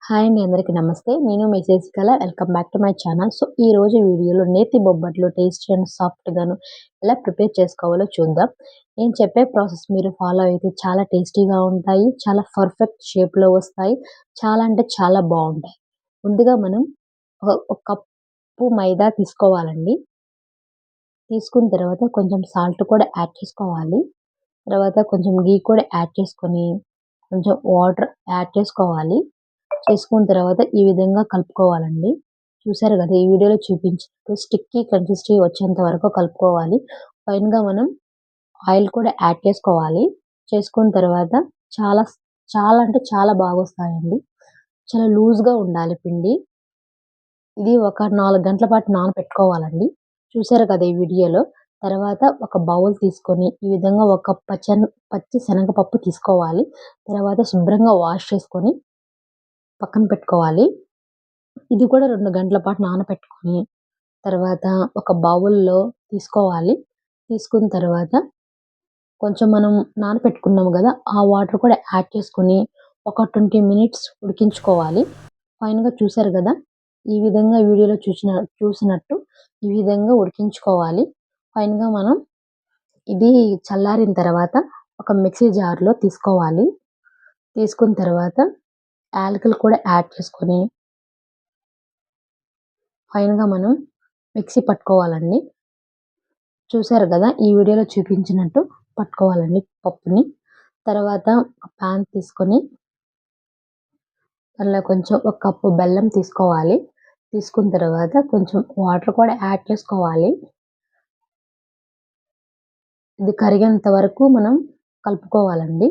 Hi అండి. అందరికీ నమస్తే. నేను మీ Sasikala. Welcome back to my channel. So, ఈరోజు వీడియోలో నేతి బొబ్బట్లు టేస్టీ అండ్ సాఫ్ట్‌గాను ఎలా ప్రిపేర్ చేసుకోవాలో చూద్దాం. నేను చెప్పే ప్రాసెస్ మీరు ఫాలో అయితే చాలా టేస్టీగా ఉంటాయి. చాలా పర్ఫెక్ట్ షేప్‌లో వస్తాయి. చాలా అంటే చాలా బావుంటాయి. ముందుగా మనం ఒక కప్పు మైదా తీసుకోవాలండి. తీసుకున్న తర్వాత కొంచెం సాల్ట్ కూడా యాడ్ చేసుకోవాలి. తర్వాత కొంచెం ఘీ కూడా యాడ్ చేసుకొని, కొంచెం వాటర్ యాడ్ చేసుకోవాలి. చేసుకున్న తర్వాత ఈ విధంగా కలుపుకోవాలండి. చూసారు గదా! ఈ వీడియోలో చూపించినట్టు స్టిక్కీ కన్సిస్టెన్సీ వచ్చేంత వరకు కలుపుకోవాలి. ఫైనల్‌గా మనం ఆయిల్ కూడా యాడ్ చేసుకోవాలి. చేసుకున్న తర్వాత చాలా చాలా అంటే చాలా బాగొస్తాయండి. చాలా లూజ్‌గా ఉండాలి పిండి. ఇది ఒక 4 గంటల పాటు నానబెట్టుకోవాలండి. చూసారు కదా ఈ వీడియోలో. తర్వాత ఒక బౌల్ తీసుకొని ఈ విధంగా ఒక పచ్చి శనగపప్పు తీసుకోవాలి. తర్వాత శుభ్రంగా వాష్ చేసుకొని పక్కన పెట్టుకోవాలి. ఇది కూడా 2 గంటల పాటు నానబెట్టుకొని, తర్వాత ఒక బౌల్‌లో తీసుకోవాలి. తీసుకున్న తర్వాత కొంచెం మనం నానబెట్టుకున్నాము గదా! ఆ వాటర్ కూడా యాడ్ చేసుకొని ఒక 20 మినిట్స్ ఉడికించుకోవాలి. ఫైనల్‌గా చూసారు గదా! ఈ విధంగా వీడియోలో చూసినట్టు ఈ విధంగా ఉడికించుకోవాలి. ఫైనల్‌గా మనం ఇది చల్లారిన తర్వాత ఒక మిక్సీ జార్‌లో తీసుకోవాలి. తీసుకున్న తర్వాత యాలకులు కూడా యాడ్ చేసుకొని ఫైనల్‌గా మనం మిక్సీ పట్టుకోవాలండి. చూసారు గదా! ఈ వీడియోలో చూపించినట్టు పట్టుకోవాలండి పప్పుని. తర్వాత ఒక పాన్ తీసుకొని అందులో కొంచెం ఒక కప్పు బెల్లం తీసుకోవాలి. తీసుకున్న తర్వాత కొంచెం వాటర్ కూడా యాడ్ చేసుకోవాలి. ఇది కరిగేంత వరకు మనం కలుపుకోవాలండి.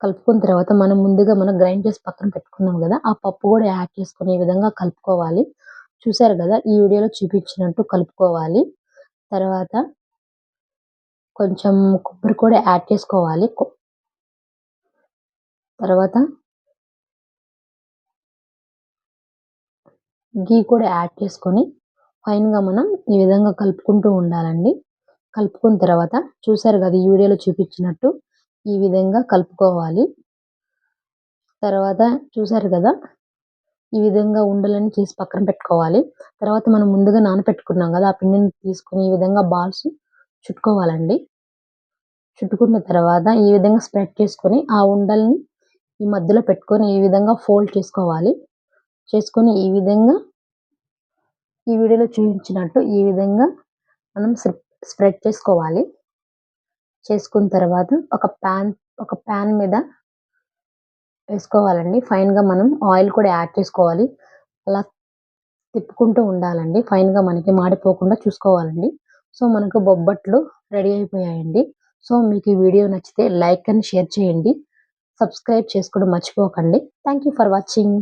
కలుపుకున్న తర్వాత మనం గ్రైండ్ చేసి పక్కన పెట్టుకున్నాం గదా! ఆ పప్పు గూడా యాడ్ చేసుకొని ఈ విధంగా కలుపుకోవాలి. చూసారు గదా! ఈ వీడియోలో చూపించినట్టు కలుపుకోవాలి. తర్వాత కొంచెం కొబ్బరి కూడా యాడ్ చేసుకోవాలి. తర్వాత ఘీ కూడా యాడ్ చేసుకొని ఫైనల్‌గా మనం ఈ విధంగా కలుపుకుంటూ ఉండాలండి. కలుపుకున్న తర్వాత చూసారు గదా! ఈ వీడియోలో చూపించినట్టు ఈ విధంగా కలుపుకోవాలి. తర్వాత చూసారు గదా! ఈ విధంగా ఉండలని చేసి పక్కన పెట్టుకోవాలి. తర్వాత మనం ముందుగా నానపెట్టుకున్నాం గదా! ఆ పిండిని తీసుకొని ఈ విధంగా బాల్స్ చుట్టుకోవాలండి. చుట్టుకున్న తర్వాత ఈ విధంగా స్ప్రెడ్ చేసుకొని ఆ ఉండల్ని ఈ మధ్యలో పెట్టుకొని ఈ విధంగా ఫోల్డ్ చేసుకోవాలి. చేసుకొని ఈ విధంగా ఈ వీడియోలో చూపించినట్టు ఈ విధంగా మనం స్ప్రెడ్ చేసుకోవాలి. చేసుకున్న తర్వాత ఒక పాన్ మీద వేసుకోవాలండి. ఫైనల్‌గా మనం ఆయిల్ కూడా యాడ్ చేసుకోవాలి. అలా తిప్పుకుంటూ ఉండాలండి. ఫైనల్‌గా మనకి మాడిపోకుండా చూసుకోవాలండి. సో, మనకు బొబ్బట్లు రెడీ అయిపోయాయండి. సో, మీకు ఈ వీడియో నచ్చితే లైక్ అండ్ షేర్ చేయండి. సబ్స్క్రైబ్ చేసుకోవడం మర్చిపోకండి. Thank you for watching.